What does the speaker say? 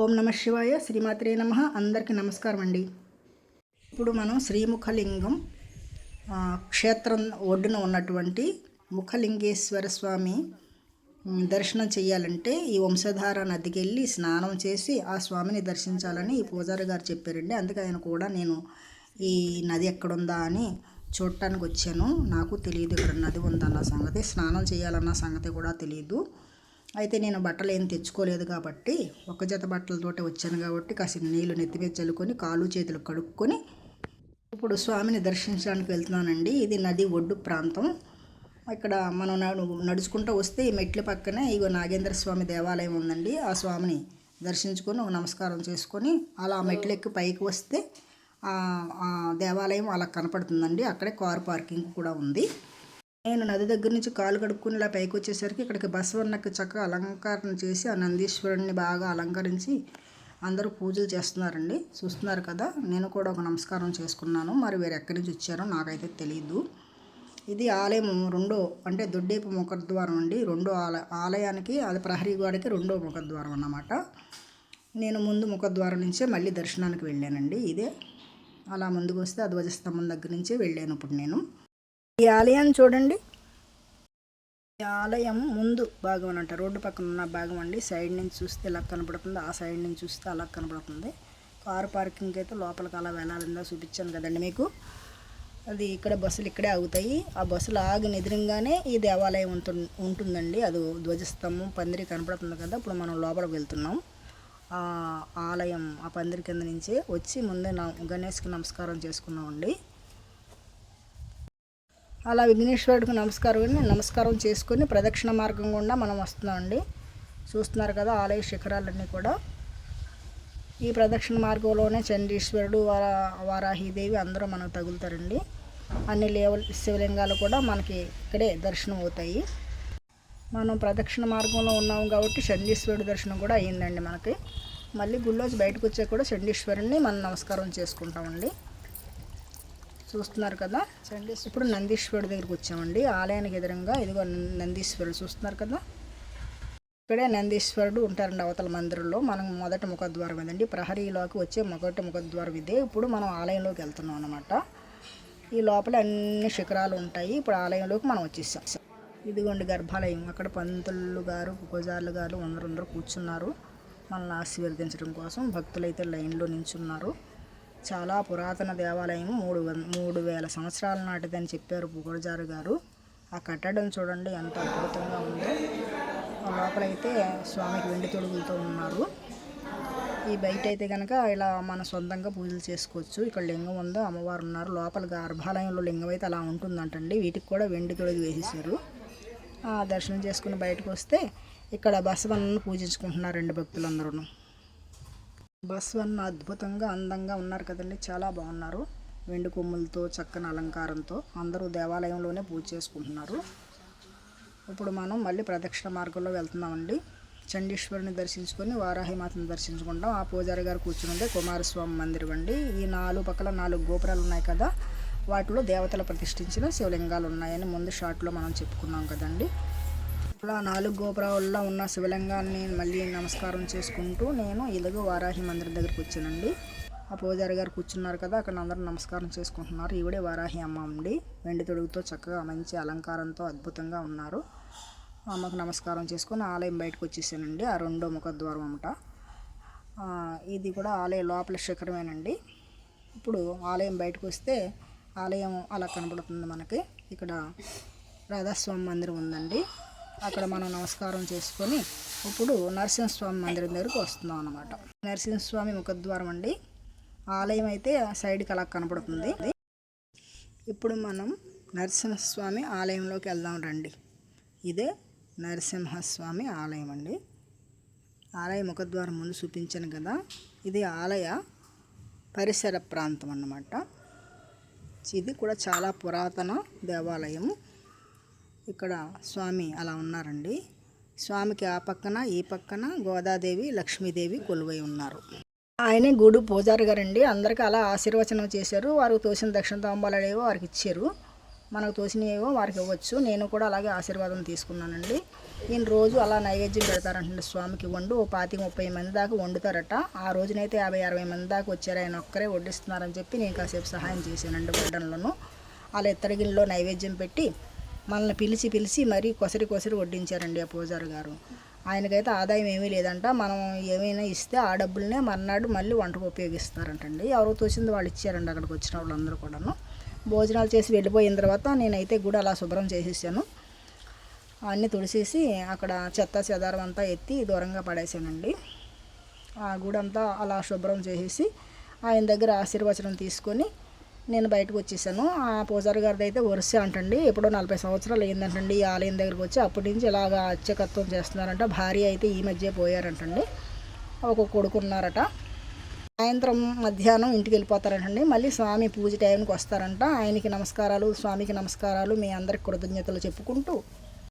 ఓం నమ శివాయ, శ్రీమాత్రే నమ. అందరికీ నమస్కారం అండి. ఇప్పుడు మనం శ్రీముఖలింగం క్షేత్రం ఒడ్డున ఉన్నటువంటి ముఖలింగేశ్వర స్వామి దర్శనం చేయాలంటే ఈ వంశధార నదికి వెళ్ళి స్నానం చేసి ఆ స్వామిని దర్శించాలని ఈ పూజారి గారు చెప్పారండి. అందుకే ఆయన కూడా నేను ఈ నది ఎక్కడుందా అని చూడటానికి వచ్చాను. నాకు తెలియదు ఇక్కడ నది ఉందన్న సంగతి, స్నానం చేయాలన్న సంగతి కూడా తెలియదు. అయితే నేను బట్టలు ఏం తెచ్చుకోలేదు కాబట్టి ఒక జత బట్టలతోటి వచ్చాను కాబట్టి కాసిన నీళ్ళు నెత్తి మీద చల్లుకొని కాళ్ళు చేతులు కడుక్కొని ఇప్పుడు స్వామిని దర్శించడానికి వెళ్తున్నానండి. ఇది నది ఒడ్డు ప్రాంతం. ఇక్కడ మనం నడుచుకుంటూ వస్తే ఈ మెట్ల పక్కనే ఇగో నాగేంద్ర స్వామి దేవాలయం ఉందండి. ఆ స్వామిని దర్శించుకొని ఒక నమస్కారం చేసుకొని అలా మెట్లు ఎక్కి పైకి వస్తే ఆ దేవాలయం అలా కనపడుతుందండి. అక్కడే కార్ పార్కింగ్ కూడా ఉంది. నేను నది దగ్గర నుంచి కాలు కడుక్కుని ఇలా పైకి వచ్చేసరికి ఇక్కడికి బసవన్నకి చక్కగా అలంకరణ చేసి ఆ నందీశ్వరుణ్ణి బాగా అలంకరించి అందరూ పూజలు చేస్తున్నారండి. చూస్తున్నారు కదా, నేను కూడా ఒక నమస్కారం చేసుకున్నాను. మరి వేరే ఎక్కడి నుంచి వచ్చారో నాకైతే తెలియదు. ఇది ఆలయం రెండో అంటే దొడ్డేపు ముఖద్వారం అండి. రెండో ఆలయానికి అది ప్రహరీ గోడకి రెండో ముఖద్వారం అన్నమాట. నేను ముందు ముఖద్వారం నుంచే మళ్ళీ దర్శనానికి వెళ్ళానండి. ఇదే అలా ముందుకు వస్తే ఆ ధ్వజస్తంభం దగ్గర నుంచే వెళ్ళాను. ఇప్పుడు నేను ఈ ఆలయాన్ని చూడండి. ఈ ఆలయం ముందు భాగం అంట, రోడ్డు పక్కన ఉన్న భాగం అండి. సైడ్ నుంచి చూస్తే ఇలా కనపడుతుంది, ఆ సైడ్ నుంచి చూస్తే అలా కనపడుతుంది. కారు పార్కింగ్ అయితే లోపలికి అలా వెళ్ళాలిందా చూపించాను కదండి మీకు. అది ఇక్కడ బస్సులు ఇక్కడే ఆగుతాయి. ఆ బస్సులు ఆగిన ఎదురుగానే ఈ దేవాలయం ఉంటుందండి. అది ధ్వజస్తంభం పందిరి కనపడుతుంది కదా. ఇప్పుడు మనం లోపలికి వెళ్తున్నాం. ఆ ఆలయం ఆ పందిరి కింద నుంచే వచ్చి ముందే గణేష్కి నమస్కారం చేసుకున్నామండి. అలా విఘ్నేశ్వరుడికి నమస్కారం చేసుకొని ప్రదక్షిణ మార్గం గుండా మనం వస్తున్నామండి. చూస్తున్నారు కదా ఆలయ శిఖరాలన్నీ కూడా. ఈ ప్రదక్షిణ మార్గంలోనే చండీశ్వరుడు, వారాహీదేవి అందరూ మనకు తగులుతారండి. అన్ని శివలింగాలు కూడా మనకి ఇక్కడే దర్శనం అవుతాయి. మనం ప్రదక్షిణ మార్గంలో ఉన్నాం కాబట్టి చండీశ్వరుడు దర్శనం కూడా అయ్యిందండి మనకి. మళ్ళీ గుళ్ళోంచి బయటకు వచ్చాక కూడా చండీశ్వరుని మనం నమస్కారం చేసుకుంటామండి. చూస్తున్నారు కదా. ఇప్పుడు నందీశ్వరుడు దగ్గరికి వచ్చామండి. ఆలయానికి ఎదురుగా ఇదిగో నందీశ్వరుడు చూస్తున్నారు కదా. ఇక్కడే నందీశ్వరుడు ఉంటారండి అవతల మందిరంలో. మనం మొదటి ముఖద్వారం ఇదండి. ప్రహరీలోకి వచ్చే మొదటి ముఖద్వారం ఇదే. ఇప్పుడు మనం ఆలయంలోకి వెళ్తున్నాం అనమాట. ఈ లోపల అన్ని శిఖరాలు ఉంటాయి. ఇప్పుడు ఆలయంలోకి మనం వచ్చేసాం. ఇదిగోండి గర్భాలయం. అక్కడ పంతులు గారు, పూజారులు గారు అందరూ కూర్చున్నారు మనల్ని ఆశీర్వదించడం కోసం. భక్తులైతే లైన్లో నించున్నారు. చాలా పురాతన దేవాలయం, 3000 సంవత్సరాల నాటిదని చెప్పారు పూజారి గారు. ఆ కట్టడం చూడండి ఎంత అద్భుతంగా ఉందో. లోపలైతే స్వామికి వెండి తొడుగులతో ఉన్నారు. ఈ బయట అయితే కనుక ఇలా మన సొంతంగా పూజలు చేసుకోవచ్చు. ఇక్కడ లింగం ఉందో, అమ్మవారు ఉన్నారు. లోపల గర్భాలయంలో లింగం అయితే అలా ఉంటుందంటండి. వీటికి కూడా వెండి తొడుగు వేసేసారు. దర్శనం చేసుకుని బయటకు వస్తే ఇక్కడ బసవన్నను పూజించుకుంటున్నారండి భక్తులందరూ. బసవన్న అద్భుతంగా అందంగా ఉన్నారు కదండి, చాలా బాగున్నారు. వెండి కొమ్ములతో చక్కని అలంకారంతో అందరూ దేవాలయంలోనే పూజ చేసుకుంటున్నారు. ఇప్పుడు మనం మళ్ళీ ప్రదక్షిణ మార్గంలో వెళ్తున్నామండి. చండీశ్వరుని దర్శించుకొని వారాహిమాతను దర్శించుకుంటాం. ఆ పూజారి గారు కూర్చుని కుమారస్వామి మందిరం అండి. ఈ 4 పక్కల 4 గోపురాలు ఉన్నాయి కదా, వాటిలో దేవతలు ప్రతిష్ఠించిన శివలింగాలు ఉన్నాయని ముందు షాట్లో మనం చెప్పుకున్నాం కదండి. అలా 4 గోపురాల్లో ఉన్న శివలింగాన్ని మళ్ళీ నమస్కారం చేసుకుంటూ నేను ఇదిగో వారాహి మందిరం దగ్గరికి వచ్చానండి. ఆ పూజారి గారు కూర్చున్నారు కదా, అక్కడ అందరూ నమస్కారం చేసుకుంటున్నారు. ఈవిడే వారాహి అమ్మ అండి. వెండి తొడుగుతో చక్కగా మంచి అలంకారంతో అద్భుతంగా ఉన్నారు. అమ్మకు నమస్కారం చేసుకొని ఆలయం బయటకు వచ్చేసానండి. ఆ రెండో ముఖద్వారం అన్నమాట. ఇది కూడా ఆలయ లోపల శిఖరమేనండి. ఇప్పుడు ఆలయం బయటకు వస్తే ఆలయం అలా కనపడుతుంది మనకి. ఇక్కడ రాధాస్వామి మందిరం ఉందండి. అక్కడ మనం నమస్కారం చేసుకొని ఇప్పుడు నరసింహస్వామి మందిరం దగ్గరికి వస్తున్నాం అన్నమాట. నరసింహస్వామి ముఖద్వారం అండి. ఆలయం అయితే సైడ్కి అలా కనపడుతుంది. ఇప్పుడు మనం నరసింహస్వామి ఆలయంలోకి వెళ్దాం రండి. ఇదే నరసింహస్వామి ఆలయం అండి. ఆలయ ముఖద్వారం ముందు చూపించాను కదా, ఇది ఆలయ పరిసర ప్రాంతం అన్నమాట. ఇది కూడా చాలా పురాతన దేవాలయం. ఇక్కడ స్వామి అలా ఉన్నారండి. స్వామికి ఆ పక్కన ఈ పక్కన గోదాదేవి, లక్ష్మీదేవి కొలువై ఉన్నారు. ఆయనే గుడి పూజారి గారండి. అందరికీ అలా ఆశీర్వచనం చేశారు. వారికి తోసిన దక్షిణ తాంబూలాలు వారికి ఇచ్చారు. మనకు తోసినవేవో వారికి ఇవ్వచ్చు. నేను కూడా అలాగే ఆశీర్వాదం తీసుకున్నానండి. ఈయన రోజు అలా నైవేద్యం పెడతారంటండి స్వామికి. వండు 25-30 మంది దాకా వండుతారట. ఆ రోజునైతే 50-60 మంది దాకా వచ్చారు. ఆయన ఒక్కరే వడ్డిస్తున్నారని చెప్పి నేను కాసేపు సహాయం చేశానండి వడ్డనలోను. అలా ఇత్తడిగిన్నెలో నైవేద్యం పెట్టి మనల్ని పిలిచి మరీ కొసరి వడ్డించారండి ఆ పూజారి గారు. ఆయనకైతే ఆదాయం ఏమీ లేదంట. మనం ఏమైనా ఇస్తే ఆ డబ్బులనే మర్నాడు మళ్ళీ వంటకు ఉపయోగిస్తారంటండి. ఎవరో తోచింది వాళ్ళు ఇచ్చారండి అక్కడికి వచ్చిన వాళ్ళందరూ కూడాను. భోజనాలు చేసి వెళ్ళిపోయిన తర్వాత నేనైతే గుడి అలా శుభ్రం చేసేసాను. అన్నీ తుడిసేసి అక్కడ చెత్త చెదారం అంతా ఎత్తి దూరంగా పడేసానండి. ఆ గుడి అంతా అలా శుభ్రం చేసేసి ఆయన దగ్గర ఆశీర్వచనం తీసుకొని నేను బయటకు వచ్చేసాను. ఆ పూజారి గారిది అయితే వరుస అంటండి. ఎప్పుడో 40 సంవత్సరాలు అయిందంటండి ఈ ఆలయం దగ్గరికి వచ్చి. అప్పటి నుంచి ఇలాగ అర్చకత్వం చేస్తున్నారంట. భార్య అయితే ఈ మధ్య పోయారంటండి. ఒక కొడుకున్నారట. సాయంత్రం మధ్యాహ్నం ఇంటికి వెళ్ళిపోతారంటండి. మళ్ళీ స్వామి పూజ టైంకి వస్తారంట. ఆయనకి నమస్కారాలు, స్వామికి నమస్కారాలు, మీ అందరికి కృతజ్ఞతలు చెప్పుకుంటూ